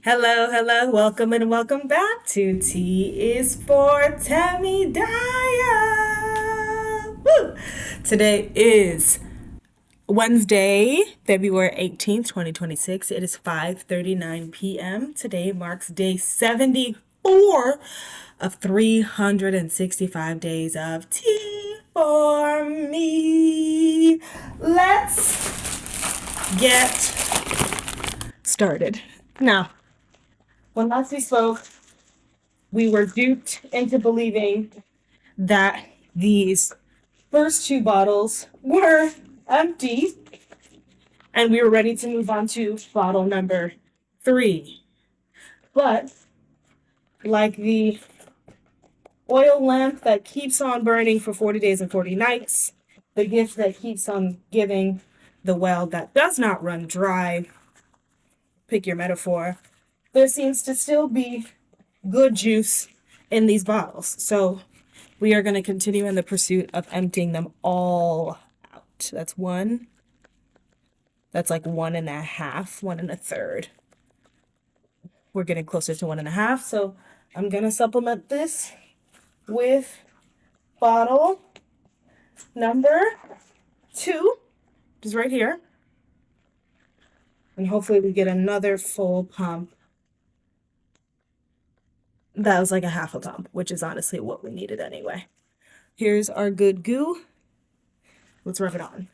Hello, hello, welcome and welcome back to T is for Temidayo. Woo! Today is Wednesday, February 18th, 2026. It is 5:39 p.m. Today marks day 74 of 365 days of Tea for me. Let's get started. Now, when last we spoke, we were duped into believing that these first two bottles were empty and we were ready to move on to bottle number 3. But like the oil lamp that keeps on burning for 40 days and 40 nights, the gift that keeps on giving, the well that does not run dry, pick your metaphor, there seems to still be good juice in these bottles. So we are going to continue in the pursuit of emptying them all out. That's one. That's like 1.5, 1 1/3. We're getting closer to 1.5. So I'm going to supplement this with bottle number 2, which is right here. And hopefully we get another full pump. That was like a half a pump, which is honestly what we needed anyway. Here's our good goo. Let's rub it on.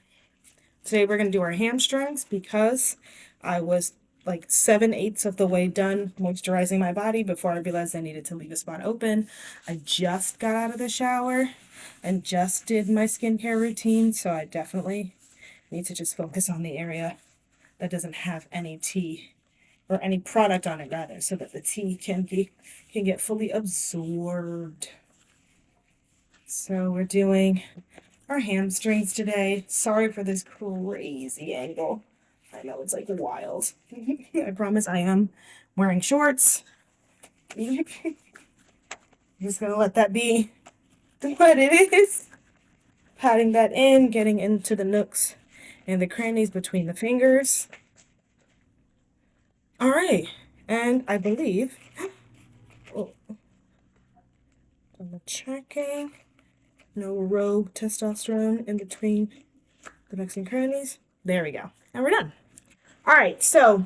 Today we're going to do our hamstrings because I was like 7/8 of the way done moisturizing my body before I realized I needed to leave a spot open. I just got out of the shower and just did my skincare routine, so I definitely need to just focus on the area that doesn't have any tea or any product on it rather, so that the tea can get fully absorbed. So we're doing our hamstrings today. Sorry for this crazy angle. I know it's like wild. I promise I am wearing shorts. I'm just gonna let that be what it is. Patting that in, getting into the nooks and the crannies between the fingers. All right, and I believe, I'm checking, no rogue testosterone in between the nooks and crannies. There we go, and we're done. All right, so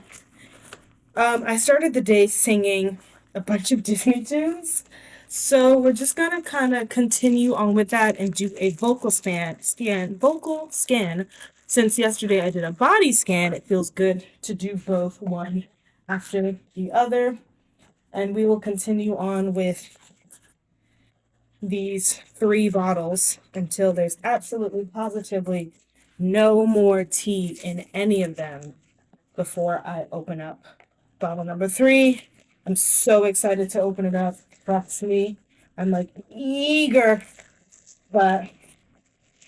I started the day singing a bunch of Disney tunes, so we're just gonna kind of continue on with that and do a vocal scan. Since yesterday I did a body scan, it feels good to do both one after the other, and we will continue on with these 3 bottles until there's absolutely positively no more tea in any of them before I open up bottle number 3. I'm so excited to open it up. Trust me, I'm like eager, but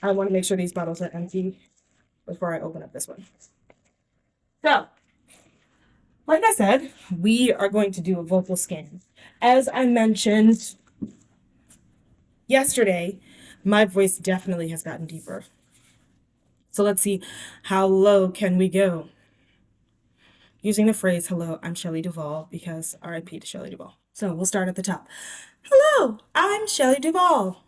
I want to make sure these bottles are empty before I open up this one. So, like I said, we are going to do a vocal scan. As I mentioned yesterday, my voice definitely has gotten deeper. So let's see, how low can we go? Using the phrase, hello, I'm Shelley Duvall, because RIP to Shelley Duvall. So we'll start at the top. Hello, I'm Shelley Duvall.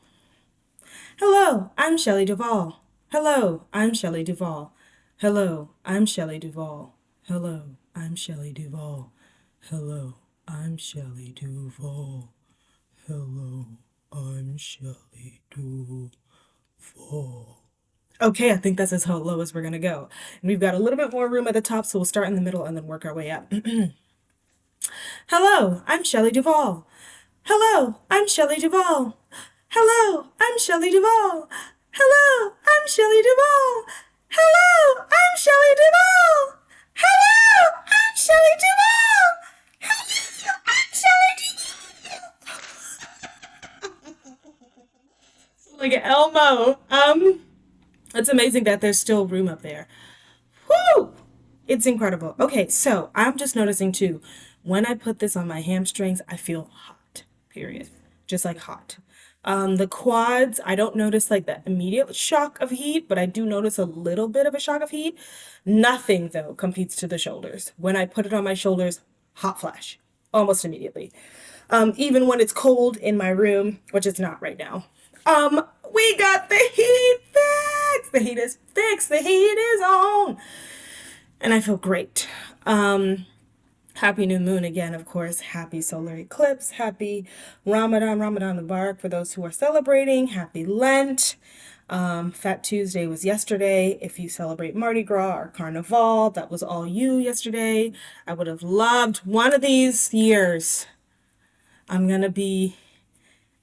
Hello, I'm Shelley Duvall. Hello, I'm Shelley Duvall. Hello, I'm Shelley Duvall. Hello, I'm Shelley Duvall. Hello, I'm Shelley Duvall. Hello, I'm Shelley Duvall. Okay, I think that's as low as we're gonna go. And we've got a little bit more room at the top, so we'll start in the middle and then work our way up. Hello, I'm Shelley Duvall. Hello, I'm Shelley Duvall. Hello, I'm Shelley Duvall. Hello, I'm Shelley Duvall. Hello, I'm Shelley Duvall. Hello, I'm Shelley Duvall. Hello, I'm Shelley Duvall. Like Elmo. It's amazing that there's still room up there. Woo! It's incredible. Okay, so I'm just noticing too, when I put this on my hamstrings, I feel hot, period. Just like hot. The quads, I don't notice like the immediate shock of heat, but I do notice a little bit of a shock of heat. Nothing though competes to the shoulders. When I put it on my shoulders, hot flash almost immediately. Even when it's cold in my room, which it's not right now. We got the heat fixed. The heat is fixed. The heat is on. And I feel great. Happy new moon again, of course. Happy solar eclipse. Happy Ramadan Mubarak for those who are celebrating. Happy Lent. Fat Tuesday was yesterday. If you celebrate Mardi Gras or Carnival, that was all you yesterday. I would have loved one of these years. I'm going to be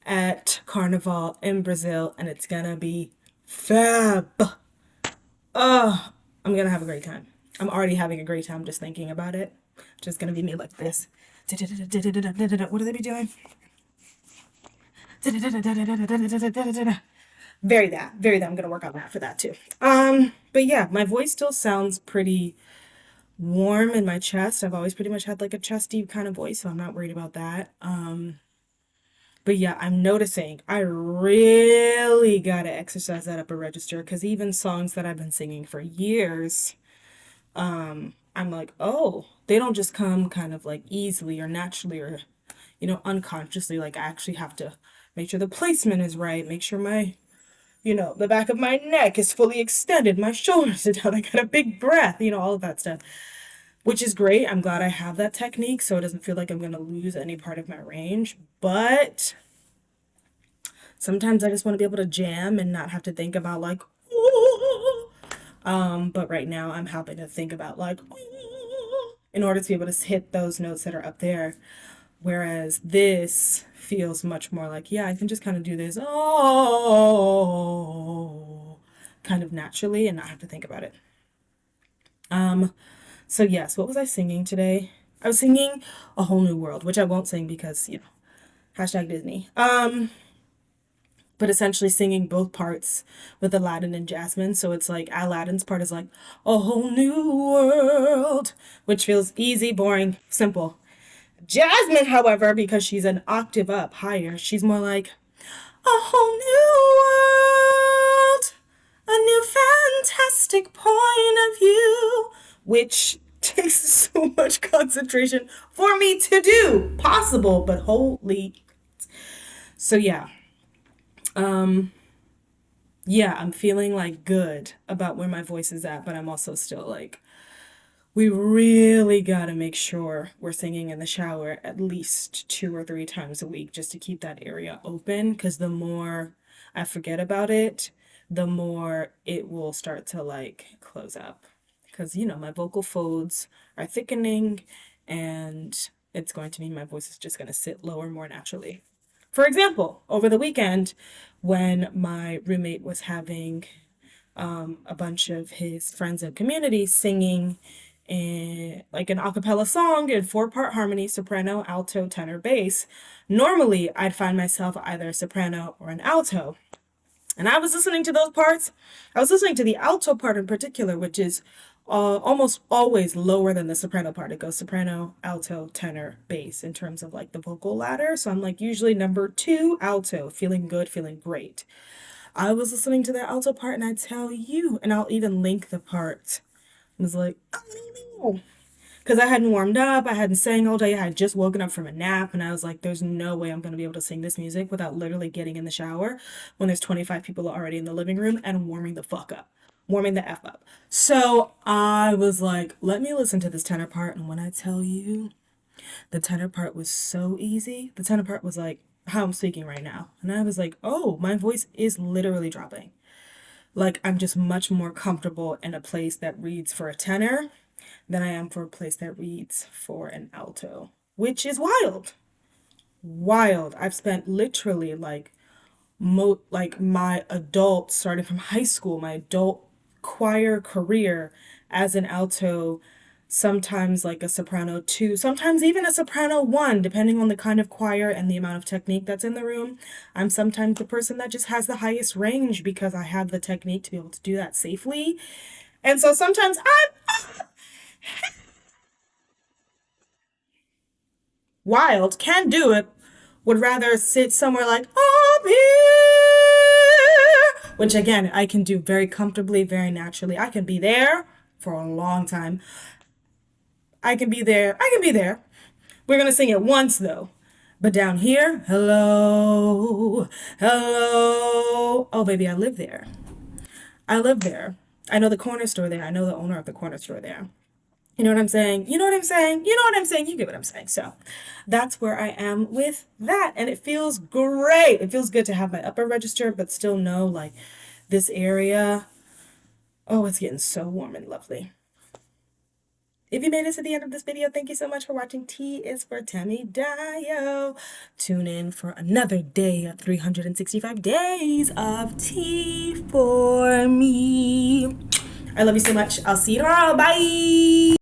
at Carnival in Brazil and it's going to be fab. Oh, I'm going to have a great time. I'm already having a great time just thinking about it. Just going to be me like this. What are they be doing? Very that. I'm gonna work on that for that too. But yeah, my voice still sounds pretty warm in my chest. I've always pretty much had like a chesty kind of voice, so I'm not worried about that. But yeah, I'm noticing I really gotta exercise that upper register because even songs that I've been singing for years, I'm like, oh, they don't just come kind of like easily or naturally or, unconsciously. Like I actually have to make sure the placement is right, make sure my the back of my neck is fully extended, my shoulders are down, I got a big breath, all of that stuff, which is great. I'm glad I have that technique so it doesn't feel like I'm going to lose any part of my range. But sometimes I just want to be able to jam and not have to think about like, ooh. But right now I'm having to think about like, ooh, in order to be able to hit those notes that are up there. Whereas this feels much more like, yeah, I can just kind of do this, oh, kind of naturally and not have to think about it. So yes, what was I singing today? I was singing A Whole New World, which I won't sing because, hashtag Disney. But essentially singing both parts with Aladdin and Jasmine. So it's like Aladdin's part is like, a whole new world, which feels easy, boring, simple. Jasmine, however, because she's an octave up higher, she's more like a whole new world, a new fantastic point of view, which takes so much concentration for me to do. Possible, but holy. So yeah, I'm feeling like good about where my voice is at, but I'm also still like, we really got to make sure we're singing in the shower at least 2 or 3 times a week just to keep that area open. Because the more I forget about it, the more it will start to like close up. Because, my vocal folds are thickening and it's going to mean my voice is just going to sit lower more naturally. For example, over the weekend, when my roommate was having a bunch of his friends and community singing like an a cappella song in 4-part harmony, soprano, alto, tenor, bass. Normally, I'd find myself either a soprano or an alto. And I was listening to those parts. I was listening to the alto part in particular, which is almost always lower than the soprano part. It goes soprano, alto, tenor, bass in terms of like the vocal ladder. So I'm like usually number 2 alto, feeling good, feeling great. I was listening to that alto part and I tell you, and I'll even link the part. I was like, I don't know. Because I hadn't warmed up, I hadn't sang all day, I had just woken up from a nap, and I was like, there's no way I'm going to be able to sing this music without literally getting in the shower when there's 25 people already in the living room and warming the fuck up. Warming the F up. So I was like, let me listen to this tenor part, and when I tell you, the tenor part was so easy. The tenor part was like how I'm speaking right now. And I was like, oh, my voice is literally dropping. Like, I'm just much more comfortable in a place that reads for a tenor than I am for a place that reads for an alto, which is wild. Wild. I've spent literally like like my adult, starting from high school, my adult choir career as an alto, sometimes like a soprano 2, sometimes even a soprano 1, depending on the kind of choir and the amount of technique that's in the room. I'm sometimes the person that just has the highest range because I have the technique to be able to do that safely. And so sometimes I'm wild, can do it, would rather sit somewhere like up here, which again, I can do very comfortably, very naturally. I can be there for a long time. I can be there. We're gonna sing it once though. But down here, hello, hello. Oh, baby, I live there. I live there. I know the corner store there. I know the owner of the corner store there. You know what I'm saying? You know what I'm saying? You know what I'm saying? You get what I'm saying. So that's where I am with that. And it feels great. It feels good to have my upper register, but still know like this area. Oh, it's getting so warm and lovely. If you made it to the end of this video, thank you so much for watching. T is for Temidayo. Tune in for another day of 365 days of tea for me. I love you so much. I'll see you tomorrow. Bye.